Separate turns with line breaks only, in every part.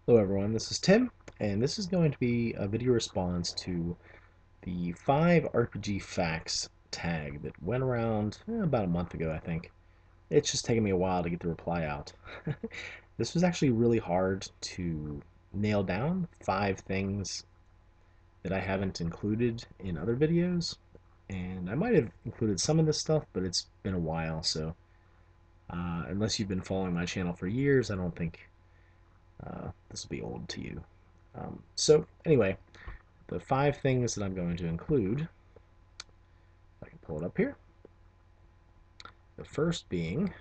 Hello everyone, this is Tim, and this is going to be a video response to the 5 RPG facts tag that went around about a month ago, I think. It's just taken me a while to get the reply out. This was actually really hard to nail down 5 things that I haven't included in other videos, and I might have included some of this stuff, but it's been a while, so unless you've been following my channel for years, I don't think this will be old to you. So anyway, the 5 things that I'm going to include, I can pull it up here. The first being,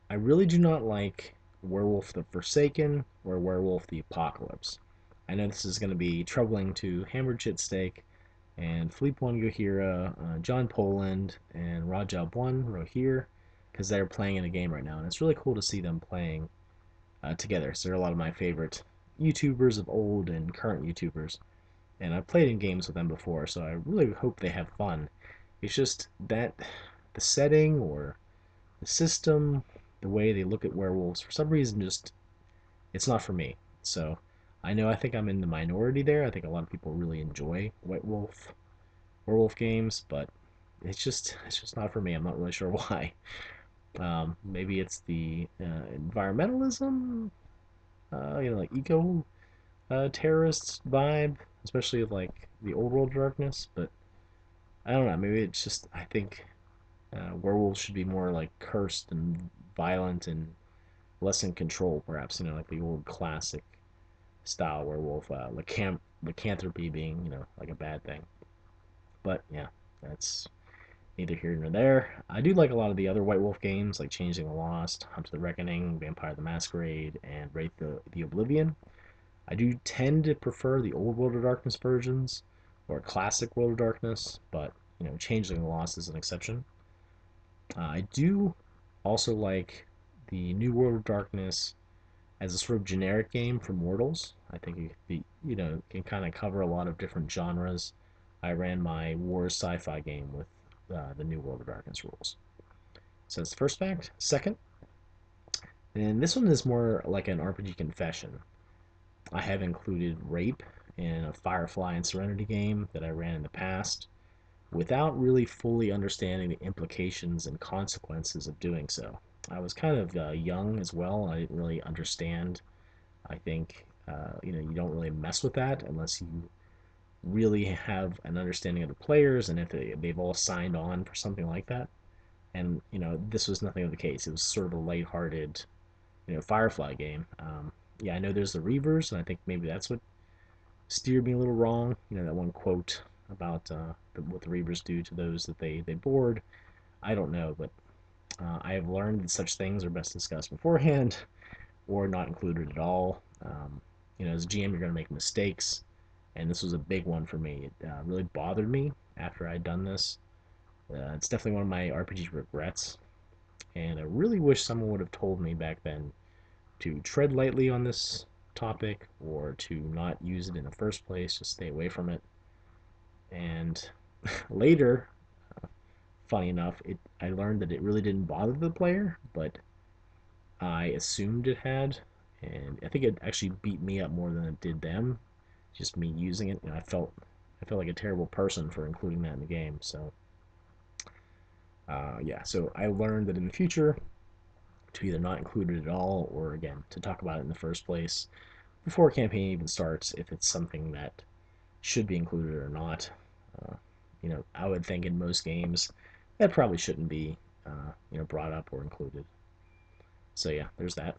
I really do not like Werewolf the Forsaken or Werewolf the Apocalypse. I know this is going to be troubling to Hammered Steak and Philippe One Gohira, John Poland, and Rajab One Rohir, because they're playing in a game right now, and it's really cool to see them playing together. So they're a lot of my favorite YouTubers of old and current YouTubers, and I've played in games with them before, so I really hope they have fun. It's just that the setting or the system, the way they look at werewolves, for some reason, just it's not for me. So I think I'm in the minority there. I think a lot of people really enjoy White Wolf werewolf games, but it's just not for me. I'm not really sure why. Maybe it's the environmentalism, like eco terrorist vibe, especially of like the old world darkness. But I don't know. Maybe it's just I think werewolves should be more like cursed and violent and less in control, perhaps. Like the old classic style werewolf, lycanthropy being like a bad thing. But yeah, that's neither here nor there. I do like a lot of the other White Wolf games, like Changing the Lost, Hunt of the Reckoning, Vampire the Masquerade, and Wraith the Oblivion. I do tend to prefer the old World of Darkness versions or classic World of Darkness, but Changeling the Lost is an exception. I do also like the New World of Darkness as a sort of generic game for mortals. I think it could be, can kind of cover a lot of different genres. I ran my Wars sci-fi game with the New World of Darkness rules. So that's the first fact. Second, and this one is more like an RPG confession. I have included rape in a Firefly and Serenity game that I ran in the past without really fully understanding the implications and consequences of doing so. I was kind of young as well. I didn't really understand. I think you don't really mess with that unless you really have an understanding of the players and if they've all signed on for something like that. And this was nothing of the case. It was sort of a lighthearted, Firefly game. Yeah, I know there's the Reavers, and I think maybe that's what steered me a little wrong. That one quote about what the Reavers do to those that they board. I don't know, but I have learned that such things are best discussed beforehand or not included at all. As a GM, you're going to make mistakes, and this was a big one for me. It really bothered me after I'd done this. It's definitely one of my RPG regrets, and I really wish someone would have told me back then to tread lightly on this topic or to not use it in the first place, just stay away from it. And later, funny enough, I learned that it really didn't bother the player, but I assumed it had, and I think it actually beat me up more than it did them. Just me using it, and I felt like a terrible person for including that in the game. So yeah, so I learned that in the future to either not include it at all, or again to talk about it in the first place before a campaign even starts, if it's something that should be included or not. Uh, I would think in most games that probably shouldn't be brought up or included. So yeah, there's that.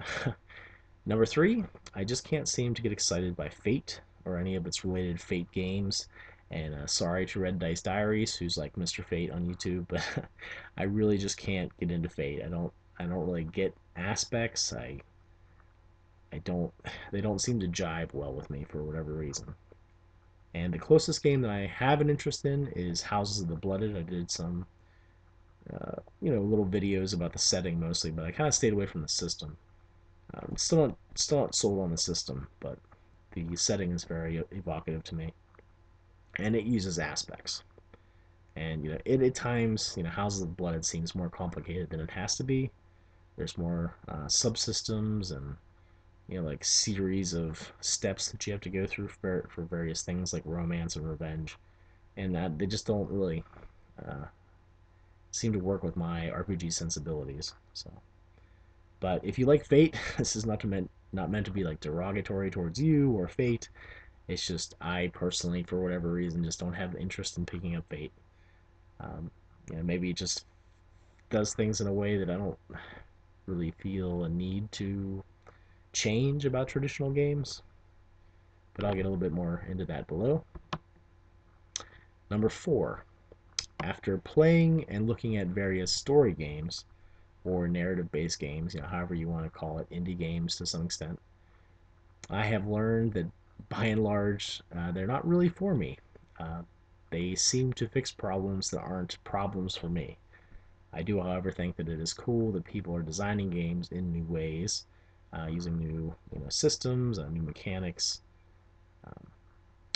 Number three, I just can't seem to get excited by Fate or any of its related Fate games. And sorry to Red Dice Diaries, who's like Mr. Fate on YouTube, but I really just can't get into Fate. I don't really get aspects. I don't they don't seem to jive well with me for whatever reason. And the closest game that I have an interest in is Houses of the Blooded. I did some little videos about the setting mostly, but I kind of stayed away from the system. Still not sold on the system, but the setting is very evocative to me, and it uses aspects. And it at times, Houses of Blood, it seems more complicated than it has to be. There's more subsystems and like series of steps that you have to go through for various things like romance and revenge, and that they just don't really uh, seem to work with my RPG sensibilities. So, but if you like Fate, this is not meant to be like derogatory towards you or Fate. It's just I personally, for whatever reason, just don't have the interest in picking up Fate. Um, maybe it just does things in a way that I don't really feel a need to change about traditional games. But I'll get a little bit more into that below. Number 4. After playing and looking at various story games or narrative-based games, however you want to call it, indie games to some extent, I have learned that by and large, they're not really for me. Uh, they seem to fix problems that aren't problems for me. I do, however, think that it is cool that people are designing games in new ways, using new systems, new mechanics. Um,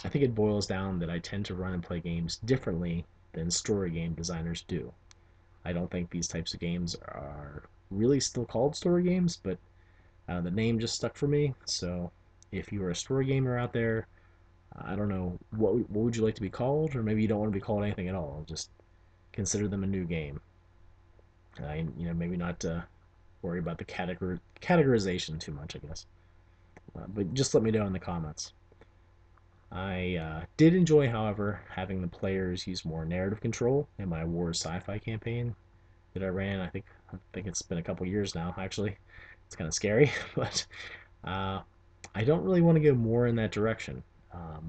I think it boils down that I tend to run and play games differently than story game designers do. I don't think these types of games are really still called story games, but the name just stuck for me. So if you're a story gamer out there, I don't know what would you like to be called, or maybe you don't want to be called anything at all. Just consider them a new game. Maybe not worry about the categorization too much, I guess. But just let me know in the comments. I did enjoy, however, having the players use more narrative control in my Wars Sci-Fi campaign that I ran. I think it's been a couple years now. Actually, it's kind of scary, but uh, I don't really want to go more in that direction.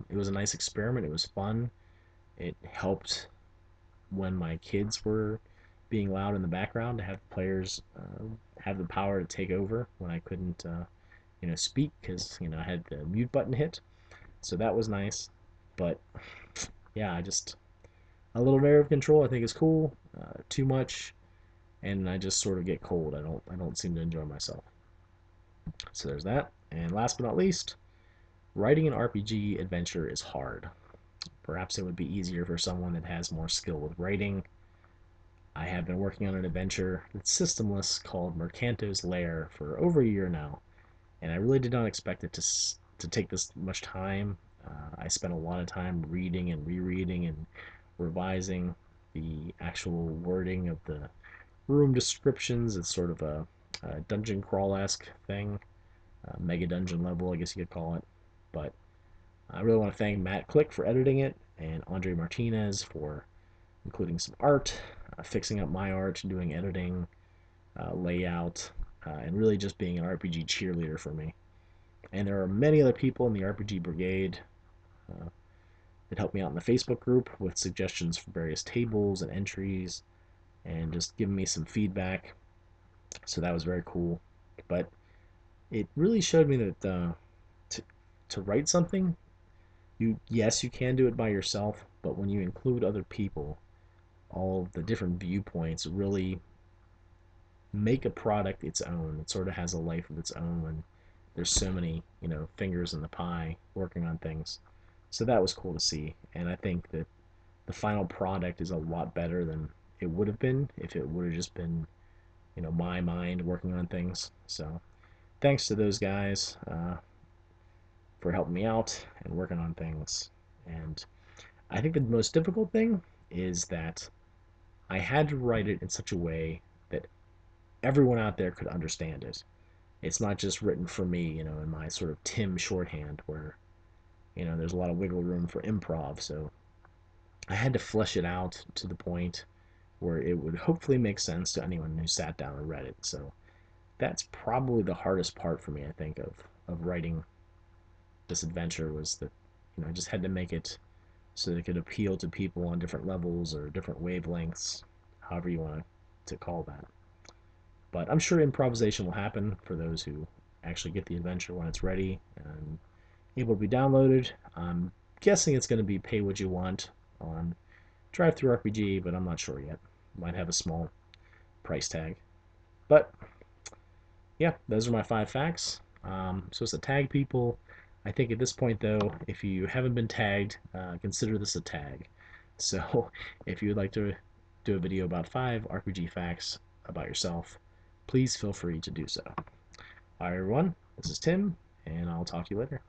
It was a nice experiment. It was fun. It helped when my kids were being loud in the background to have players have the power to take over when I couldn't, speak because I had the mute button hit. So that was nice. But yeah, I just a little narrative control I think is cool. Too much, and I just sort of get cold. I don't seem to enjoy myself. So there's that. And last but not least, writing an RPG adventure is hard. Perhaps it would be easier for someone that has more skill with writing. I have been working on an adventure that's systemless called Mercanto's Lair for over a year now, and I really did not expect it to take this much time. I spent a lot of time reading and rereading and revising the actual wording of the room descriptions. It's sort of a dungeon crawl esque thing, mega dungeon level, I guess you could call it. But I really want to thank Matt Click for editing it and Andre Martinez for including some art, fixing up my art, doing editing, layout, and really just being an RPG cheerleader for me. And there are many other people in the RPG Brigade uh, that help me out in the Facebook group with suggestions for various tables and entries and just giving me some feedback. So that was very cool. But it really showed me that to, to write something, you can do it by yourself, but when you include other people, all the different viewpoints really make a product its own. It sort of has a life of its own when there's so many, fingers in the pie working on things. So that was cool to see, and I think that the final product is a lot better than it would have been if it would have just been, my mind working on things. So thanks to those guys for helping me out and working on things. And I think the most difficult thing is that I had to write it in such a way that everyone out there could understand it. It's not just written for me, in my sort of Tim shorthand where, there's a lot of wiggle room for improv. So I had to flesh it out to the point where it would hopefully make sense to anyone who sat down and read it. So that's probably the hardest part for me, I think, of writing this adventure was that, I just had to make it so that it could appeal to people on different levels or different wavelengths, however you want to call that. But I'm sure improvisation will happen for those who actually get the adventure when it's ready and able to be downloaded. I'm guessing it's going to be pay what you want on DriveThru RPG, but I'm not sure yet. Might have a small price tag. But yeah, those are my 5 facts. So it's to tag people. I think at this point, though, if you haven't been tagged, consider this a tag. So if you would like to do a video about 5 RPG facts about yourself, please feel free to do so. All right, everyone. This is Tim, and I'll talk to you later.